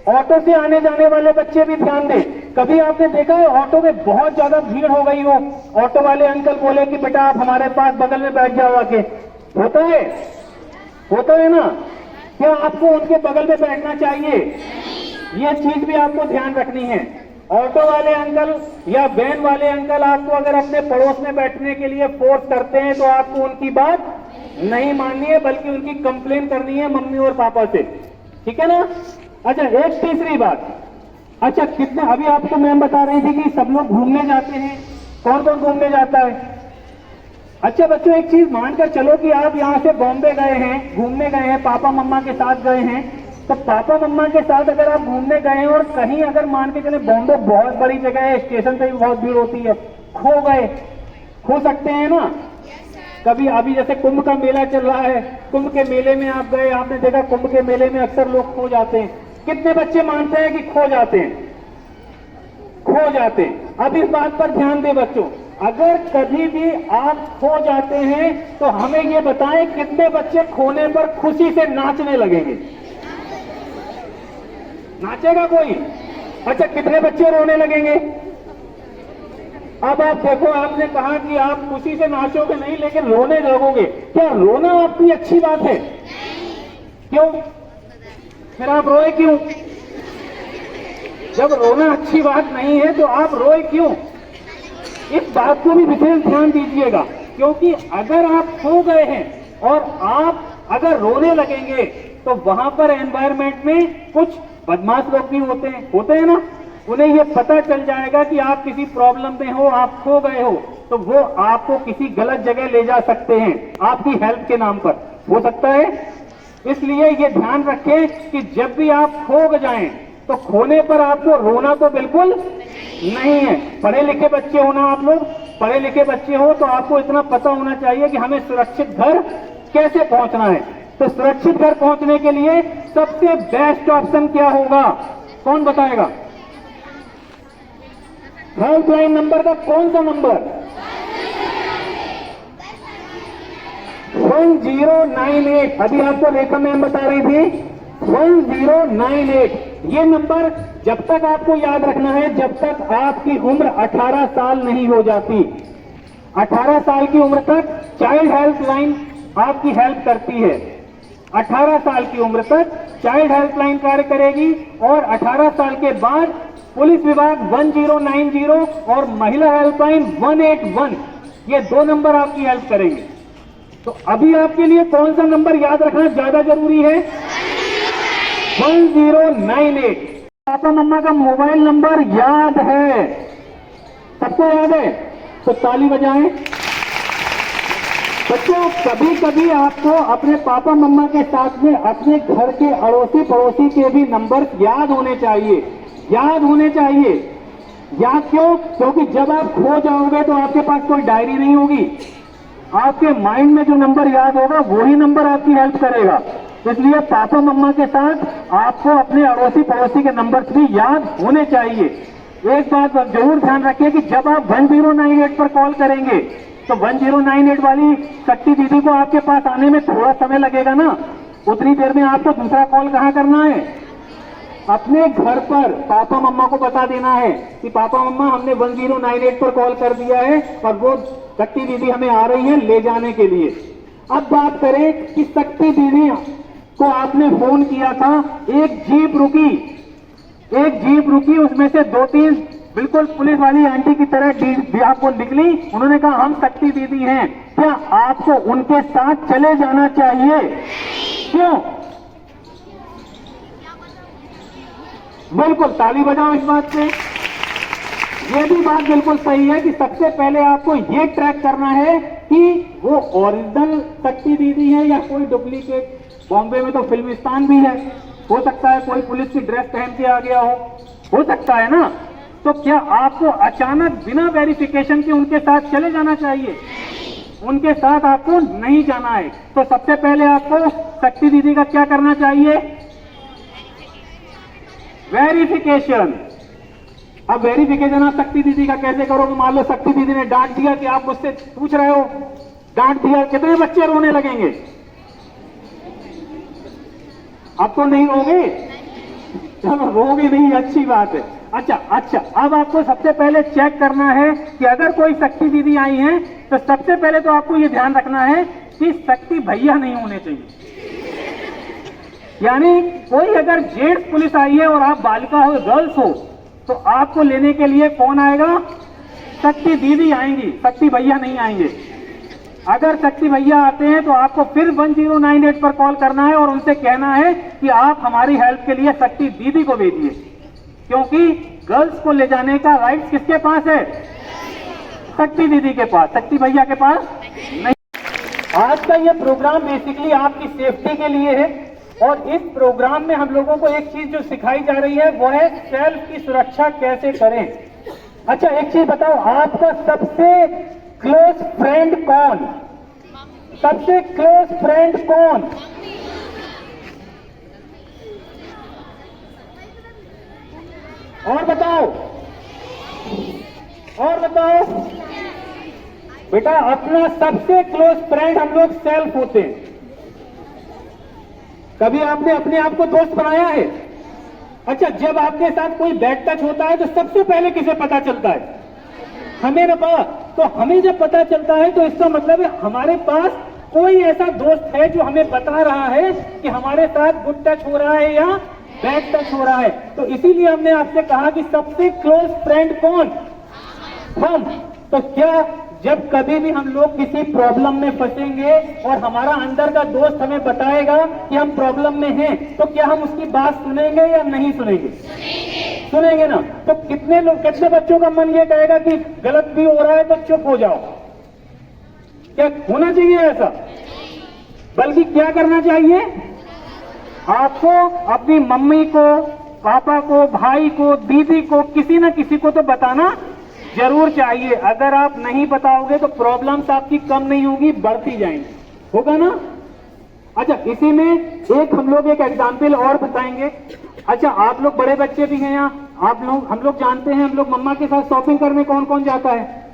Auto से आने जाने वाले बच्चे भी ध्यान दें। कभी आपने देखा है ऑटो में बहुत ज्यादा भीड़ हो गई हो, ऑटो वाले अंकल बोले कि बेटा आप हमारे पास बगल में बैठ जाओ आके, होता है ना? क्या आपको उनके बगल में बैठना चाहिए? ये चीज भी आपको ध्यान रखनी है। ऑटो वाले अंकल या वैन वाले अंकल आपको अगर अपने पड़ोस में बैठने के लिए फोर्स करते हैं तो आपको उनकी बात नहीं माननी है, बल्कि उनकी कंप्लेन करनी है मम्मी और पापा से, ठीक है ना? अच्छा, एक तीसरी बात, अच्छा कितने, अभी आपको मैम बता रही थी कि सब लोग घूमने जाते हैं, कौन कौन घूमने जाता है? अच्छा बच्चों, एक चीज मानकर चलो कि आप यहाँ से बॉम्बे गए हैं, घूमने गए हैं, पापा मम्मा के साथ गए हैं, तो पापा मम्मा के साथ अगर आप घूमने गए हैं और कहीं अगर मान के चले बॉम्बे बहुत बड़ी जगह है, स्टेशन पे भी बहुत भीड़ होती है, खो गए, खो सकते हैं ना? कभी अभी जैसे कुंभ का मेला चल रहा है, कुंभ के मेले में आप गए, आपने देखा कुंभ के मेले में अक्सर लोग खो जाते हैं। कितने बच्चे मानते हैं कि खो जाते हैं? खो जाते हैं। अब इस बात पर ध्यान दें बच्चों, अगर कभी भी आप खो जाते हैं तो हमें ये बताएं कितने बच्चे खोने पर खुशी से नाचने लगेंगे? नाचेगा कोई? अच्छा, कितने बच्चे रोने लगेंगे? अब आप देखो, आपने कहा कि आप खुशी से नाचोगे नहीं, लेकिन रोने लगोगे। क्या रोना आपकी अच्छी बात है? क्यों? फिर आप रोए क्यों? जब रोना अच्छी बात नहीं है तो आप रोए क्यों? इस बात को भी विशेष ध्यान दीजिएगा, क्योंकि अगर आप खो गए हैं और आप अगर रोने लगेंगे तो वहां पर एनवायरमेंट में कुछ बदमाश लोग भी होते हैं ना, उन्हें ये पता चल जाएगा कि आप किसी प्रॉब्लम में हो, आप खो गए हो, तो वो आपको किसी गलत जगह ले जा सकते हैं आपकी हेल्प के नाम पर, हो सकता है। इसलिए ये ध्यान रखें कि जब भी आप खो जाएं तो खोने पर आपको रोना तो बिल्कुल नहीं है। पढ़े लिखे बच्चे हो ना आप लोग, पढ़े लिखे बच्चे हो तो आपको इतना पता होना चाहिए कि हमें सुरक्षित घर कैसे पहुंचना है। तो सुरक्षित घर पहुंचने के लिए सबसे बेस्ट ऑप्शन क्या होगा, कौन बताएगा? हेल्पलाइन नंबर का कौन सा नंबर? 1098। अभी आपको रेखा मैम बता रही थी 1098। ये नंबर जब तक आपको याद रखना है जब तक आपकी उम्र 18 साल नहीं हो जाती। 18 साल की उम्र तक चाइल्ड हेल्पलाइन आपकी हेल्प करती है। 18 साल की उम्र तक चाइल्ड हेल्पलाइन कार्य करेगी और 18 साल के बाद पुलिस विभाग 1090 और महिला हेल्पलाइन 181, ये दो नंबर आपकी हेल्प करेंगे। तो अभी आपके लिए कौन सा नंबर याद रखना ज्यादा जरूरी है? 1098। पापा मम्मा का मोबाइल नंबर याद है? सबको याद है? तो ताली बजाएं। बच्चों, कभी कभी आपको अपने पापा मम्मा के साथ में अपने घर के अड़ोसी पड़ोसी के भी नंबर याद होने चाहिए, याद होने चाहिए। याद क्यों? क्योंकि जब आप खो जाओगे तो आपके पास कोई डायरी नहीं होगी, आपके माइंड में जो नंबर याद होगा वही नंबर आपकी हेल्प करेगा। इसलिए पापा मम्मा के साथ आपको अपने अड़ोसी पड़ोसी के नंबर भी याद होने चाहिए। एक बात जरूर ध्यान रखिए कि जब आप 1098 पर कॉल करेंगे तो 1098 वाली शक्ति दीदी को आपके पास आने में थोड़ा समय लगेगा ना, उतनी देर में आपको दूसरा कॉल कहां करना है? अपने घर पर पापा मम्मा को बता देना है कि पापा मम्मा हमने 1098 पर कॉल कर दिया है और वो शक्ति दीदी हमें आ रही है ले जाने के लिए। अब बात करें कि शक्ति दीदी को आपने फोन किया था, एक जीप रुकी, उसमें से 2-3 बिल्कुल पुलिस वाली आंटी की तरह आपको निकली, उन्होंने कहा हम शक्ति दीदी हैं, क्या आपको उनके साथ चले जाना चाहिए? क्यों? बिल्कुल ताली बजाओ इस बात से। ये भी बात बिल्कुल सही है कि सबसे पहले आपको ये ट्रैक करना है कि वो ओरिजिनल शक्ति दीदी है या कोई डुप्लीकेट। बॉम्बे में तो फिल्मिस्तान भी है, हो सकता है कोई पुलिस की ड्रेस पहन के आ गया हो सकता है ना। तो क्या आपको अचानक बिना वेरिफिकेशन के उनके साथ चले जाना चाहिए? उनके साथ आपको नहीं जाना है। तो सबसे पहले आपको शक्ति दीदी का क्या करना चाहिए? वेरिफिकेशन। अब वेरिफिकेशन आप शक्ति दीदी का कैसे करोगे? मान लो शक्ति दीदी ने डांट दिया कि आप मुझसे पूछ रहे हो, डांट दिया, कितने बच्चे रोने लगेंगे? अब तो नहीं रोगे, चलो रोगे नहीं, अच्छी बात है। अच्छा, अब आपको सबसे पहले चेक करना है कि अगर कोई शक्ति दीदी आई हैं तो सबसे पहले तो आपको ये ध्यान रखना है कि शक्ति भैया नहीं होने चाहिए। यानी कोई अगर जेंट्स पुलिस आई है और आप बालिका हो, गर्ल्स हो, तो आपको लेने के लिए कौन आएगा? शक्ति दीदी आएंगी, शक्ति भैया नहीं आएंगे। अगर शक्ति भैया आते हैं तो आपको फिर 1098 पर कॉल करना है और उनसे कहना है कि आप हमारी हेल्प के लिए शक्ति दीदी को भेजिए, क्योंकि गर्ल्स को ले जाने का राइट किसके पास है? शक्ति दीदी के पास, शक्ति भैया के पास नहीं। आज का ये प्रोग्राम बेसिकली आपकी सेफ्टी के लिए है और इस प्रोग्राम में हम लोगों को एक चीज जो सिखाई जा रही है वो है सेल्फ की सुरक्षा कैसे करें। अच्छा, एक चीज बताओ, आपका सबसे क्लोज फ्रेंड कौन? सबसे क्लोज फ्रेंड कौन? और बताओ, और बताओ बेटा, अपना सबसे क्लोज फ्रेंड हम लोग सेल्फ होते हैं। कभी आपने अपने आप को दोस्त बनाया है? अच्छा, जब आपके साथ कोई बैड टच होता है तो सबसे पहले किसे पता चलता है? हमें ना पता। तो हमें जब पता चलता है तो इसका मतलब है हमारे पास कोई ऐसा दोस्त है जो हमें बता रहा है कि हमारे साथ गुड टच हो रहा है या बैड टच हो रहा है। तो इसीलिए हमने आपसे कहा कि सबसे क्लोज फ्रेंड कौन? हम। तो क्या जब कभी भी हम लोग किसी प्रॉब्लम में फंसेंगे और हमारा अंदर का दोस्त हमें बताएगा कि हम प्रॉब्लम में हैं, तो क्या हम उसकी बात सुनेंगे या नहीं सुनेंगे? सुनेंगे ना। तो कितने बच्चों का मन ये कहेगा कि गलत भी हो रहा है तो चुप हो जाओ? क्या होना चाहिए ऐसा? बल्कि क्या करना चाहिए? आपको अपनी मम्मी को, पापा को, भाई को, दीदी को, किसी ना किसी को तो बताना जरूर चाहिए। अगर आप नहीं बताओगे तो प्रॉब्लम्स आपकी कम नहीं होगी, बढ़ती जाएंगी। होगा ना? अच्छा, इसी में एक हम लोग एक एग्जाम्पल और बताएंगे। अच्छा, आप लोग बड़े बच्चे भी हैं यहाँ, हम लोग जानते हैं, हम लोग मम्मा के साथ शॉपिंग करने कौन कौन जाता है?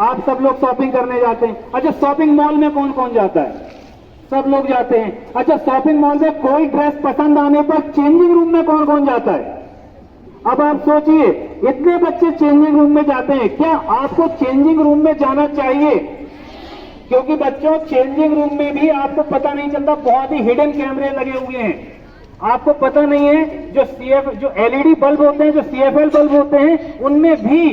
आप सब लोग शॉपिंग करने जाते हैं। अच्छा, शॉपिंग मॉल में कौन कौन जाता है? सब लोग जाते हैं। अच्छा, शॉपिंग मॉल में कोई ड्रेस पसंद आने पर चेंजिंग रूम में कौन कौन जाता है? अब आप सोचिए, इतने बच्चे चेंजिंग रूम में जाते हैं, क्या आपको चेंजिंग रूम में जाना चाहिए? क्योंकि बच्चों, चेंजिंग रूम में भी आपको पता नहीं चलता, बहुत ही हिडन कैमरे लगे हुए हैं। आपको पता नहीं है जो एलईडी बल्ब होते हैं, जो सीएफएल बल्ब होते हैं, उनमें भी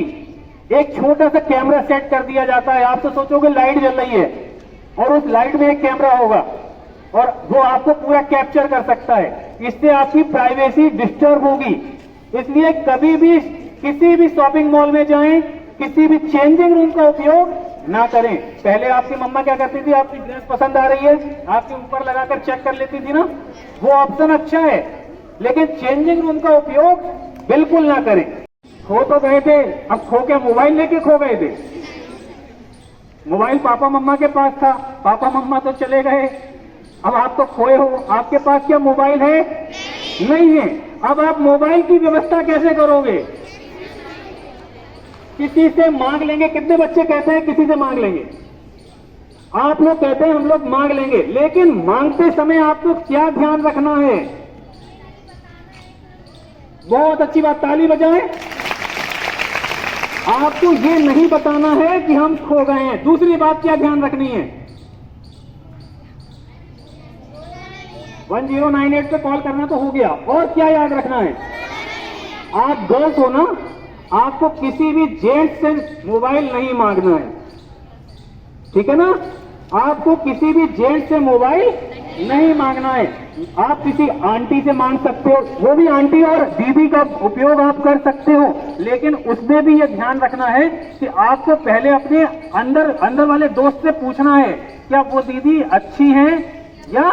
एक छोटा सा कैमरा सेट कर दिया जाता है। आप तो सोचोगे लाइट जल रही है और उस लाइट में एक कैमरा होगा और वो आपको पूरा कैप्चर कर सकता है। इससे आपकी प्राइवेसी डिस्टर्ब होगी। इसलिए कभी भी किसी भी शॉपिंग मॉल में जाएं, किसी भी चेंजिंग रूम का उपयोग ना करें। पहले आपकी मम्मा क्या करती थी? आपकी ड्रेस पसंद आ रही है, आपके ऊपर लगाकर चेक कर लेती थी ना, वो ऑप्शन अच्छा है, लेकिन चेंजिंग रूम का उपयोग बिल्कुल ना करें। खो तो गए थे, अब खो के मोबाइल लेके खो गए थे। मोबाइल पापा मम्मा के पास था, पापा मम्मा तो चले गए, अब आप तो खोए हो। आपके पास क्या मोबाइल है? नहीं है। अब आप मोबाइल की व्यवस्था कैसे करोगे? किसी से मांग लेंगे। कितने बच्चे कहते हैं किसी से मांग लेंगे? आप लोग कहते हैं हम लोग मांग लेंगे, लेकिन मांगते समय आपको क्या ध्यान रखना है? बहुत अच्छी बात, ताली बजाएं। आपको ये नहीं बताना है कि हम खो गए हैं। दूसरी बात क्या ध्यान रखनी है? 1098 पे कॉल करना तो हो गया, और क्या याद रखना है? आप गर्ल्स हो ना, आपको किसी भी जेंट्स से मोबाइल नहीं मांगना है, ठीक है ना? आपको किसी भी जेंट्स से मोबाइल नहीं मांगना है। आप किसी आंटी से मांग सकते हो, वो भी आंटी और दीदी का उपयोग आप कर सकते हो, लेकिन उसमें भी ये ध्यान रखना है कि आपको पहले अपने अंदर वाले दोस्त से पूछना है क्या वो दीदी अच्छी है या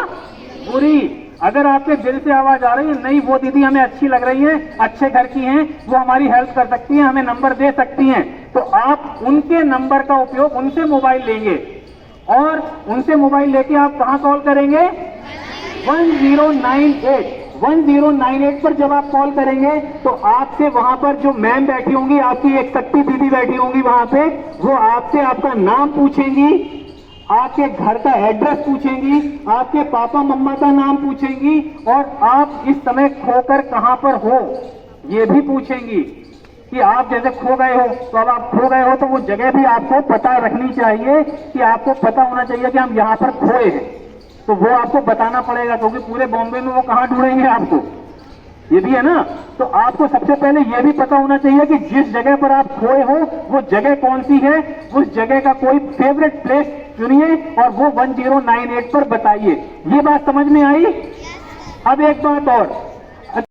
बुरी। अगर आपके दिल से आवाज आ रही है नहीं वो दीदी हमें अच्छी लग रही है, अच्छे घर की हैं, वो हमारी हेल्प कर सकती हैं, हमें नंबर दे सकती हैं, तो आप उनके नंबर का उपयोग, उनसे मोबाइल लेंगे और उनसे मोबाइल लेके आप कहां कॉल करेंगे? 1098 पर जब आप कॉल करेंगे तो आपसे वहां पर जो मैम बैठी होंगी, आपकी एक शक्ति दीदी बैठी होंगी वहां पे, वो आपसे आपका नाम पूछेंगी, आपके घर का एड्रेस पूछेंगी, आपके पापा मम्मा का नाम पूछेंगी, और आप इस समय खोकर कहां पर हो ये भी पूछेंगी। कि आप जैसे खो गए हो, तो अब आप खो गए हो तो वो जगह भी आपको पता रखनी चाहिए, कि आपको पता होना चाहिए कि हम यहां पर खोए हैं, तो वो आपको बताना पड़ेगा, क्योंकि पूरे बॉम्बे में वो कहां ढूंढेंगे आपको, ये भी है ना। तो आपको सबसे पहले ये भी पता होना चाहिए कि जिस जगह पर आप खोए हो वो जगह कौन सी है, उस जगह का कोई फेवरेट प्लेस चुनिए और वो 1098 पर बताइए। ये बात समझ में आई। अब एक बात और,